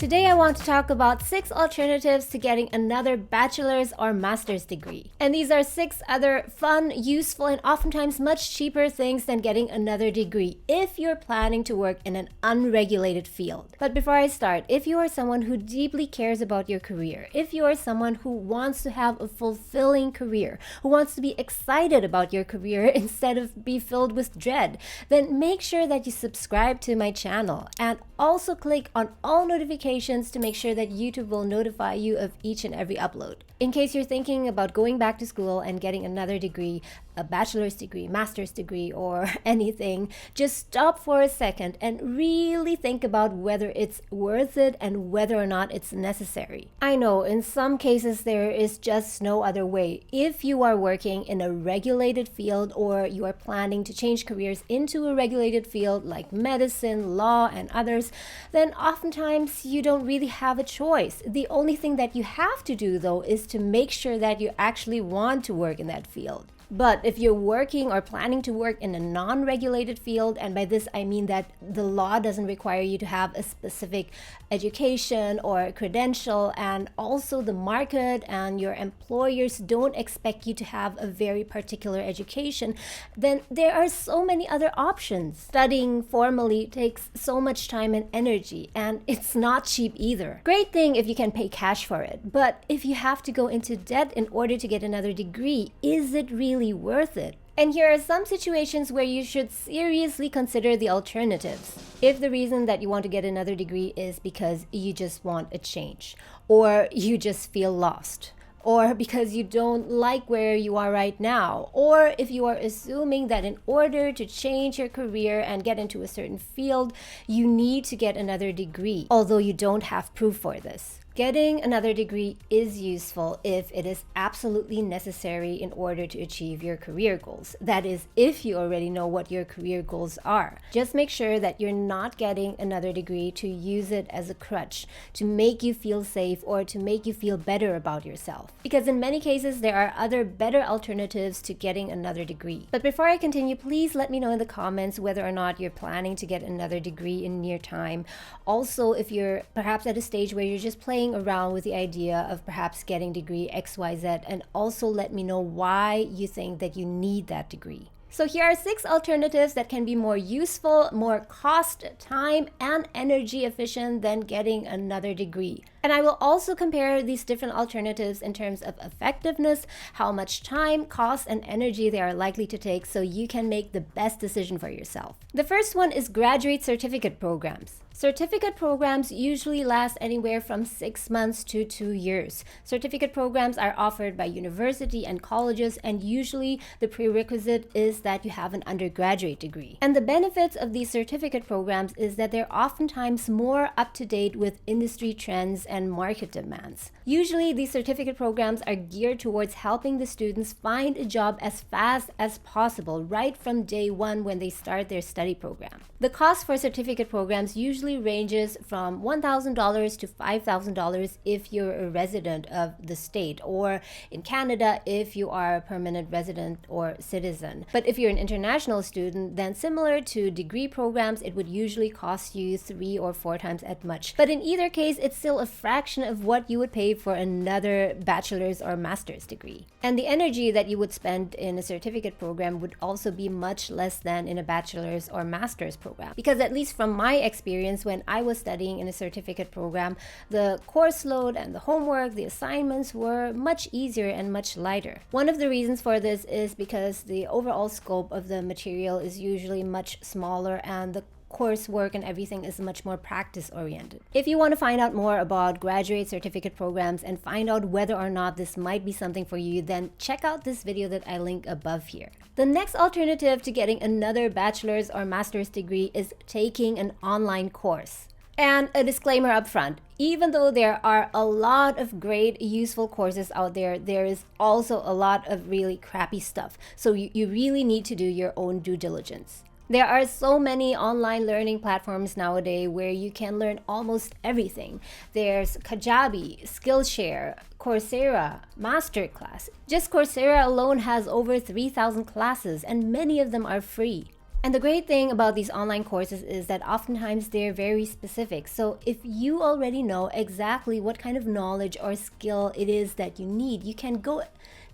Today I want to talk about 6 alternatives to getting another bachelor's or master's degree. And these are 6 other fun, useful, and oftentimes much cheaper things than getting another degree if you're planning to work in an unregulated field. But before I start, if you are someone who deeply cares about your career, if you are someone who wants to have a fulfilling career, who wants to be excited about your career instead of be filled with dread, then make sure that you subscribe to my channel and also click on all notifications to make sure that YouTube will notify you of each and every upload. In case you're thinking about going back to school and getting another degree, a bachelor's degree, master's degree, or anything, just stop for a second and really think about whether it's worth it and whether or not it's necessary. I know in some cases there is just no other way. If you are working in a regulated field or you are planning to change careers into a regulated field like medicine, law, and others, then oftentimes you don't really have a choice. The only thing that you have to do though is to make sure that you actually want to work in that field. But if you're working or planning to work in a non-regulated field, and by this I mean that the law doesn't require you to have a specific education or credential, and also the market and your employers don't expect you to have a very particular education, then there are so many other options. Studying formally takes so much time and energy, and it's not cheap either. Great thing if you can pay cash for it, but if you have to go into debt in order to get another degree, is it really worth it? And here are some situations where you should seriously consider the alternatives. If the reason that you want to get another degree is because you just want a change, or you just feel lost, or because you don't like where you are right now, or if you are assuming that in order to change your career and get into a certain field, you need to get another degree, although you don't have proof for this. Getting another degree is useful if it is absolutely necessary in order to achieve your career goals. That is, if you already know what your career goals are. Just make sure that you're not getting another degree to use it as a crutch, to make you feel safe or to make you feel better about yourself. Because in many cases, there are other better alternatives to getting another degree. But before I continue, please let me know in the comments whether or not you're planning to get another degree in near time. Also, if you're perhaps at a stage where you're just playing around with the idea of perhaps getting degree XYZ, and also let me know why you think that you need that degree. So here are 6 alternatives that can be more useful, more cost, time, and energy efficient than getting another degree. And I will also compare these different alternatives in terms of effectiveness, how much time, cost, and energy they are likely to take so you can make the best decision for yourself. The first one is graduate certificate programs. Certificate programs usually last anywhere from 6 months to 2 years. Certificate programs are offered by university and colleges, and usually the prerequisite is that you have an undergraduate degree. And the benefits of these certificate programs is that they're oftentimes more up to date with industry trends and market demands. Usually these certificate programs are geared towards helping the students find a job as fast as possible right from day one when they start their study program. The cost for certificate programs usually ranges from $1,000 to $5,000 if you're a resident of the state, or in Canada if you are a permanent resident or citizen. But if you're an international student, then similar to degree programs, it would usually cost you 3 or 4 times as much. But in either case, it's still a fraction of what you would pay for another bachelor's or master's degree. And the energy that you would spend in a certificate program would also be much less than in a bachelor's or master's program. Because at least from my experience, when I was studying in a certificate program, the course load and the homework, the assignments were much easier and much lighter. One of the reasons for this is because the overall scope of the material is usually much smaller and the coursework and everything is much more practice oriented. If you want to find out more about graduate certificate programs and find out whether or not this might be something for you, then check out this video that I link above here. The next alternative to getting another bachelor's or master's degree is taking an online course. And a disclaimer up front, even though there are a lot of great useful courses out there, there is also a lot of really crappy stuff. So you really need to do your own due diligence. There are so many online learning platforms nowadays where you can learn almost everything. There's Kajabi, Skillshare, Coursera, Masterclass. Just Coursera alone has over 3,000 classes and many of them are free. And the great thing about these online courses is that oftentimes they're very specific. So if you already know exactly what kind of knowledge or skill it is that you need, you can go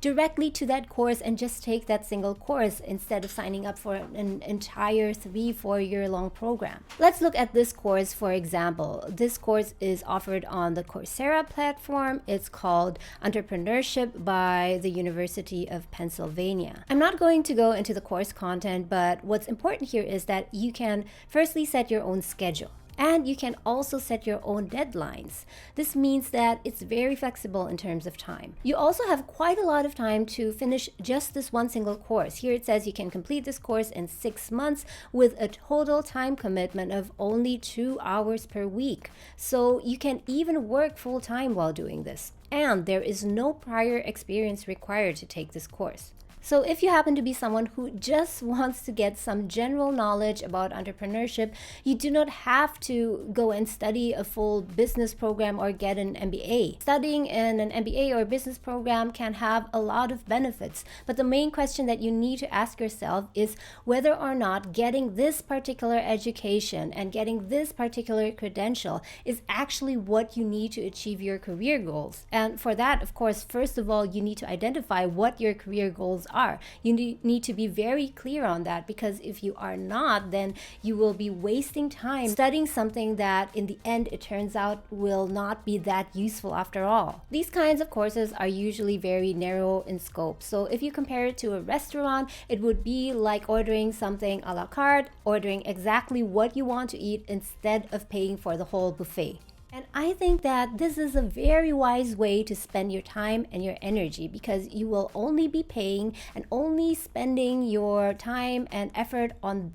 directly to that course and just take that single course instead of signing up for an entire 3-4 year long program. Let's look at this course for example. This course is offered on the Coursera platform. It's called Entrepreneurship by the University of Pennsylvania. I'm not going to go into the course content, but what's important here is that you can firstly set your own schedule. And you can also set your own deadlines. This means that it's very flexible in terms of time. You also have quite a lot of time to finish just this one single course. Here it says you can complete this course in 6 months with a total time commitment of only 2 hours per week. So you can even work full time while doing this. And there is no prior experience required to take this course. So if you happen to be someone who just wants to get some general knowledge about entrepreneurship, you do not have to go and study a full business program or get an MBA. Studying in an MBA or business program can have a lot of benefits, but the main question that you need to ask yourself is whether or not getting this particular education and getting this particular credential is actually what you need to achieve your career goals. And for that, of course, first of all, you need to identify what your career goals are. You need to be very clear on that, because if you are not, then you will be wasting time studying something that in the end it turns out will not be that useful after all. These kinds of courses are usually very narrow in scope. So if you compare it to a restaurant, it would be like ordering something a la carte, ordering exactly what you want to eat instead of paying for the whole buffet. And I think that this is a very wise way to spend your time and your energy, because you will only be paying and only spending your time and effort on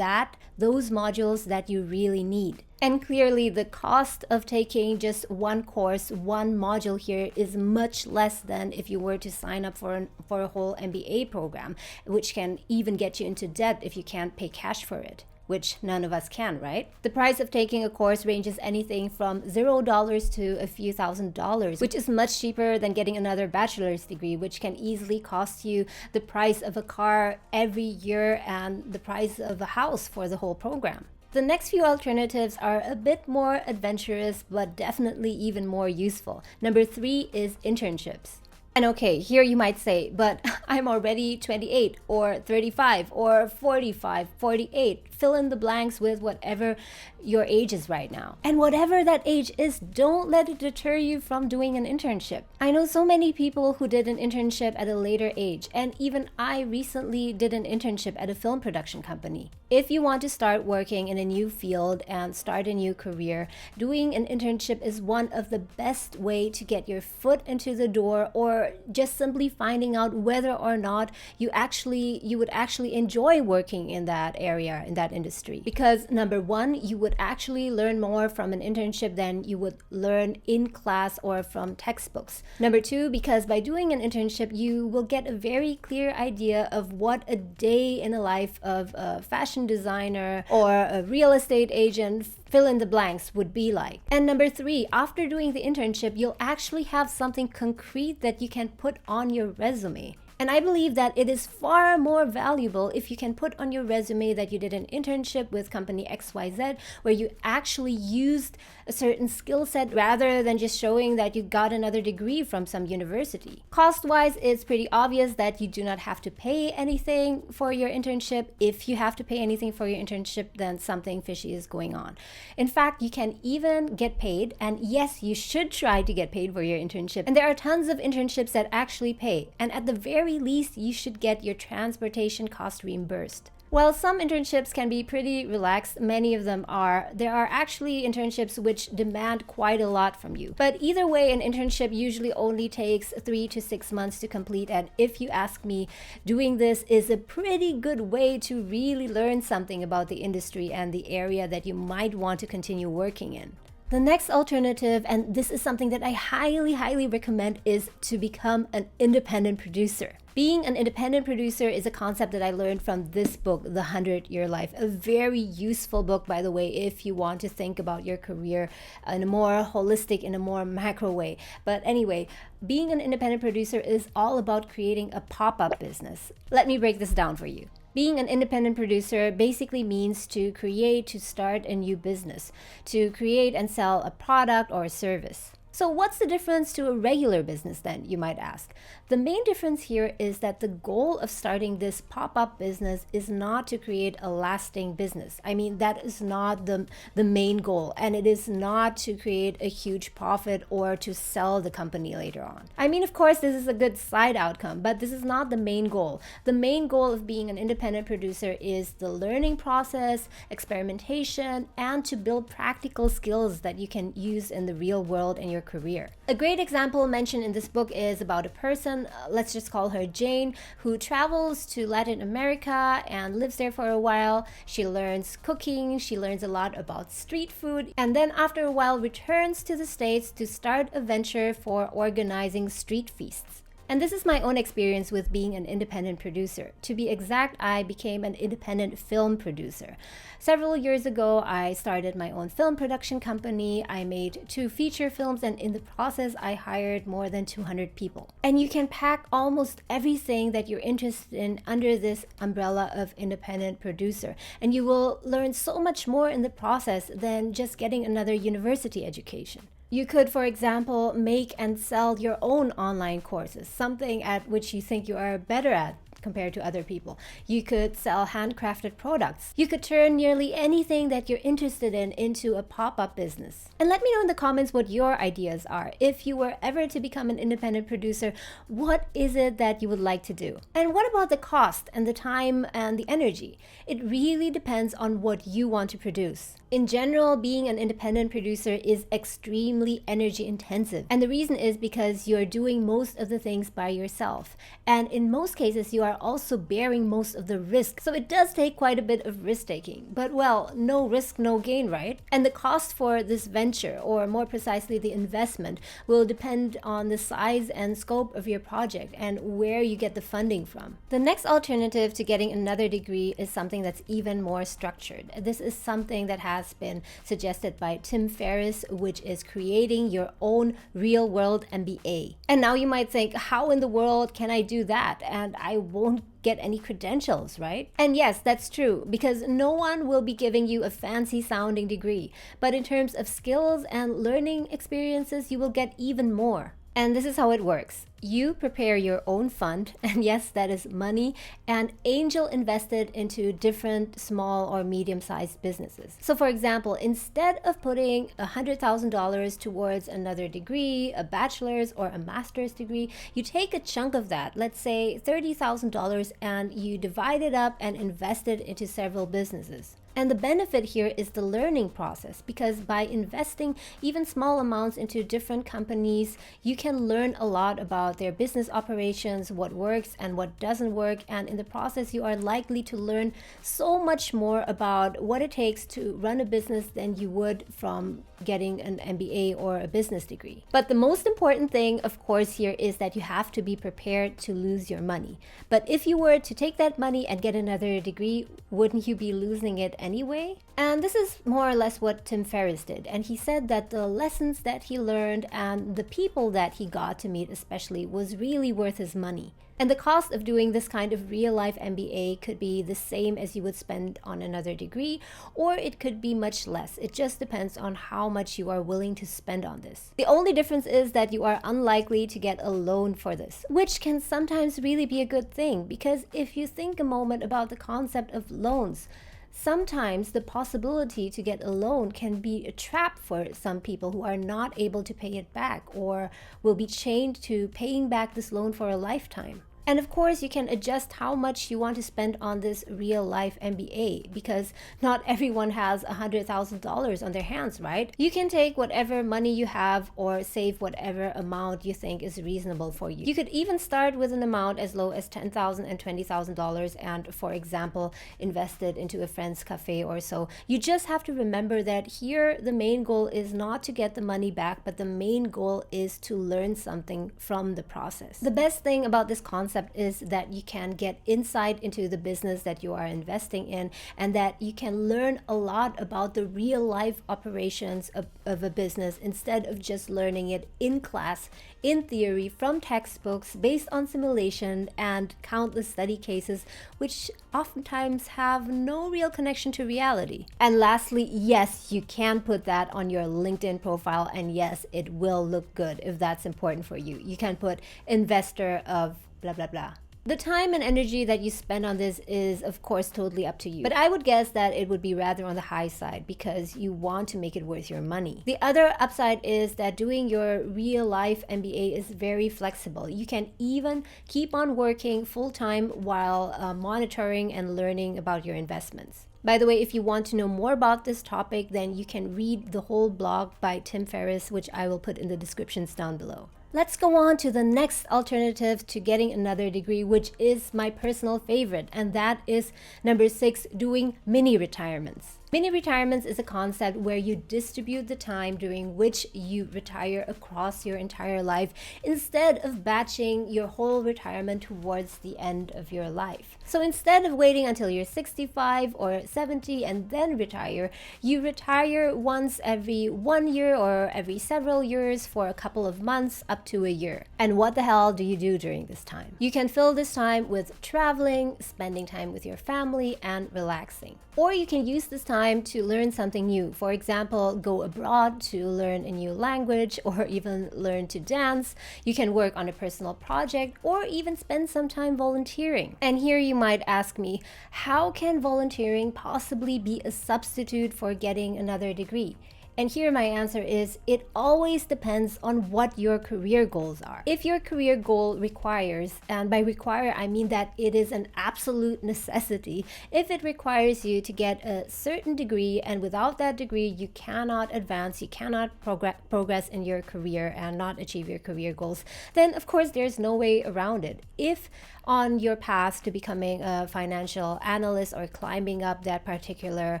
those modules that you really need. And clearly the cost of taking just one course, one module here is much less than if you were to sign up for a whole MBA program, which can even get you into debt if you can't pay cash for it, which none of us can, right? The price of taking a course ranges anything from $0 to a few $1,000s, which is much cheaper than getting another bachelor's degree, which can easily cost you the price of a car every year and the price of a house for the whole program. The next few alternatives are a bit more adventurous, but definitely even more useful. Number 3 is internships. And okay, here you might say, but I'm already 28 or 35 or 45, 48. Fill in the blanks with whatever your age is right now. And whatever that age is, don't let it deter you from doing an internship. I know so many people who did an internship at a later age, and even I recently did an internship at a film production company. If you want to start working in a new field and start a new career, doing an internship is one of the best way to get your foot into the door, or just simply finding out whether or not you would actually enjoy working in that area, in that industry. Because number 1, you would actually learn more from an internship than you would learn in class or from textbooks. Number 2, because by doing an internship, you will get a very clear idea of what a day in the life of a fashion designer or a real estate agent, fill in the blanks, would be like. And number 3, after doing the internship, you'll actually have something concrete that you can put on your resume. And I believe that it is far more valuable if you can put on your resume that you did an internship with company XYZ, where you actually used a certain skill set, rather than just showing that you got another degree from some university. Cost-wise, it's pretty obvious that you do not have to pay anything for your internship. If you have to pay anything for your internship, then something fishy is going on. In fact, you can even get paid, and yes, you should try to get paid for your internship. And there are tons of internships that actually pay, and at the very least, you should get your transportation cost reimbursed. While some internships can be pretty relaxed, many of them are, there are actually internships which demand quite a lot from you. But either way, an internship usually only takes 3 to 6 months to complete, and if you ask me, doing this is a pretty good way to really learn something about the industry and the area that you might want to continue working in. The next alternative, and this is something that I highly recommend, is to become an independent producer. Being an independent producer is a concept that I learned from this book, The 100-Year Life, a very useful book, by the way, if you want to think about your career in a more holistic, in a more macro way. But anyway, being an independent producer is all about creating a pop-up business. Let me break this down for you. Being an independent producer basically means to create, to start a new business, to create and sell a product or a service. So what's the difference to a regular business then, you might ask? The main difference here is that the goal of starting this pop-up business is not to create a lasting business. I mean, that is not the main goal, and it is not to create a huge profit or to sell the company later on. I mean, of course, this is a good side outcome, but this is not the main goal. The main goal of being an independent producer is the learning process, experimentation, and to build practical skills that you can use in the real world in your career. A great example mentioned in this book is about a person, let's just call her Jane, who travels to Latin America and lives there for a while. She learns cooking, she learns a lot about street food, and then after a while returns to the States to start a venture for organizing street feasts. And this is my own experience with being an independent producer. To be exact, I became an independent film producer. Several years ago, I started my own film production company. I made 2 feature films, and in the process, I hired more than 200 people. And you can pack almost everything that you're interested in under this umbrella of independent producer. And you will learn so much more in the process than just getting another university education. You could, for example, make and sell your own online courses, something at which you think you are better at compared to other people. You could sell handcrafted products. You could turn nearly anything that you're interested in into a pop-up business. And let me know in the comments what your ideas are. If you were ever to become an independent producer, what is it that you would like to do? And what about the cost and the time and the energy? It really depends on what you want to produce. In general, being an independent producer is extremely energy intensive. And the reason is because you're doing most of the things by yourself. And in most cases, you are also bearing most of the risk. So it does take quite a bit of risk taking. But well, no risk, no gain, right? And the cost for this venture, or more precisely the investment, will depend on the size and scope of your project and where you get the funding from. The next alternative to getting another degree is something that's even more structured. This is something that has been suggested by Tim Ferriss, which is creating your own real-world MBA. And now you might think, how in the world can I do that? And I won't get any credentials, right? And yes, that's true, because no one will be giving you a fancy sounding degree. But in terms of skills and learning experiences, you will get even more. And this is how it works. You prepare your own fund, and yes, that is money, and angel invested into different small or medium-sized businesses. So for example, instead of putting $100,000 towards another degree, a bachelor's or a master's degree, you take a chunk of that, let's say $30,000, and you divide it up and invest it into several businesses. And the benefit here is the learning process, because by investing even small amounts into different companies, you can learn a lot about their business operations, what works and what doesn't work, and in the process you are likely to learn so much more about what it takes to run a business than you would from getting an MBA or a business degree. But the most important thing, of course, here is that you have to be prepared to lose your money. But if you were to take that money and get another degree, wouldn't you be losing it anyway? And this is more or less what Tim Ferriss did. And he said that the lessons that he learned and the people that he got to meet especially was really worth his money. And the cost of doing this kind of real-life MBA could be the same as you would spend on another degree, or it could be much less. It just depends on how much you are willing to spend on this. The only difference is that you are unlikely to get a loan for this, which can sometimes really be a good thing, because if you think a moment about the concept of loans, sometimes the possibility to get a loan can be a trap for some people who are not able to pay it back, or will be chained to paying back this loan for a lifetime. And of course, you can adjust how much you want to spend on this real-life MBA, because not everyone has $100,000 on their hands, right? You can take whatever money you have or save whatever amount you think is reasonable for you. You could even start with an amount as low as $10,000 and $20,000 and, for example, invest it into a friend's cafe or so. You just have to remember that here the main goal is not to get the money back, but the main goal is to learn something from the process. The best thing about this concept concept is that you can get insight into the business that you are investing in, and that you can learn a lot about the real life operations of a business instead of just learning it in class, in theory, from textbooks, based on simulation and countless study cases, which oftentimes have no real connection to reality. And lastly, yes, you can put that on your LinkedIn profile, and yes, it will look good if that's important for you. You can put investor of blah blah blah. The time and energy that you spend on this is, of course, totally up to you. But I would guess that it would be rather on the high side because you want to make it worth your money. The other upside is that doing your real life MBA is very flexible. You can even keep on working full-time while monitoring and learning about your investments. By the way, if you want to know more about this topic, then you can read the whole blog by Tim Ferriss, which I will put in the descriptions down below. Let's go on to the next alternative to getting another degree, which is my personal favorite, and that is number 6, doing mini retirements. Mini retirements is a concept where you distribute the time during which you retire across your entire life instead of batching your whole retirement towards the end of your life. So instead of waiting until you're 65 or 70 and then retire, you retire once every 1 year or every several years for a couple of months up to a year. And what the hell do you do during this time? You can fill this time with traveling, spending time with your family, and relaxing. Or you can use this time to learn something new. For example, go abroad to learn a new language or even learn to dance. You can work on a personal project or even spend some time volunteering. And here you might ask me, how can volunteering possibly be a substitute for getting another degree? And here my answer is, it always depends on what your career goals are. If your career goal requires, and by require I mean that it is an absolute necessity, if it requires you to get a certain degree and without that degree you cannot advance, you cannot progress in your career and not achieve your career goals, then of course there's no way around it. If on your path to becoming a financial analyst or climbing up that particular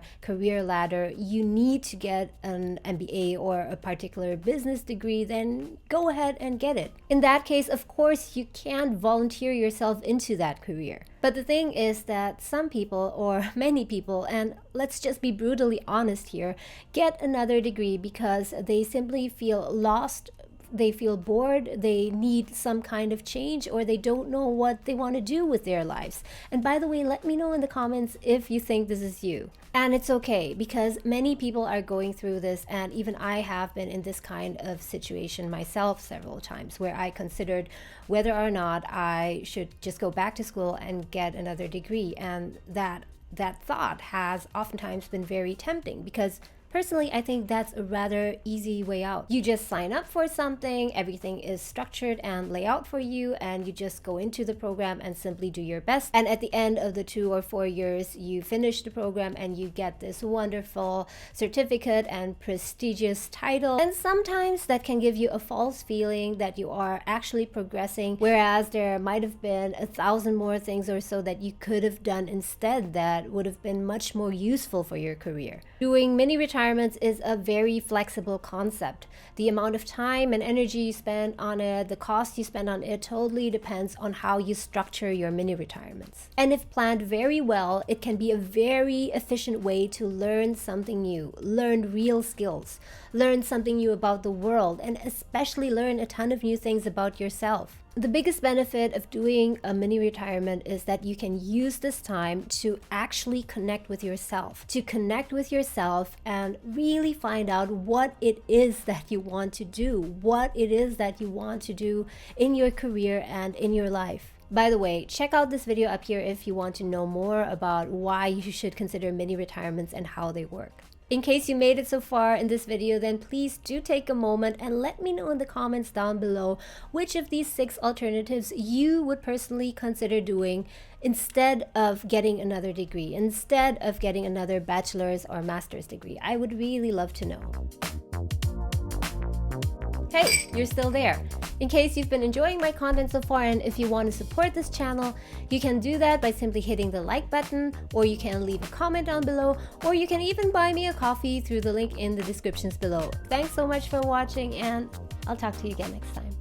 career ladder, you need to get an MBA or a particular business degree, then go ahead and get it. In that case, of course, you can't volunteer yourself into that career. But the thing is that some people, or many people, and let's just be brutally honest here, get another degree because they simply feel lost, they feel bored, they need some kind of change, or they don't know what they want to do with their lives. And by the way, let me know in the comments if you think this is you. And it's okay, because many people are going through this, and even I have been in this kind of situation myself several times, where I considered whether or not I should just go back to school and get another degree. And that thought has oftentimes been very tempting, because personally, I think that's a rather easy way out. You just sign up for something, everything is structured and laid out for you, and you just go into the program and simply do your best. And at the end of the 2 or 4 years, you finish the program and you get this wonderful certificate and prestigious title. And sometimes that can give you a false feeling that you are actually progressing, whereas there might have been 1,000 more things or so that you could have done instead that would have been much more useful for your career. Doing mini retirements is a very flexible concept. The amount of time and energy you spend on it, the cost you spend on it, totally depends on how you structure your mini retirements. And if planned very well, it can be a very efficient way to learn something new, learn real skills, learn something new about the world, and especially learn a ton of new things about yourself. The biggest benefit of doing a mini retirement is that you can use this time to actually connect with yourself, and really find out what it is that you want to do, what it is that you want to do in your career and in your life. By the way, check out this video up here if you want to know more about why you should consider mini retirements and how they work. In case you made it so far in this video, then please do take a moment and let me know in the comments down below which of these 6 alternatives you would personally consider doing instead of getting another degree, instead of getting another bachelor's or master's degree. I would really love to know. Hey, you're still there. In case you've been enjoying my content so far, and if you want to support this channel, you can do that by simply hitting the like button, or you can leave a comment down below, or you can even buy me a coffee through the link in the descriptions below. Thanks so much for watching, and I'll talk to you again next time.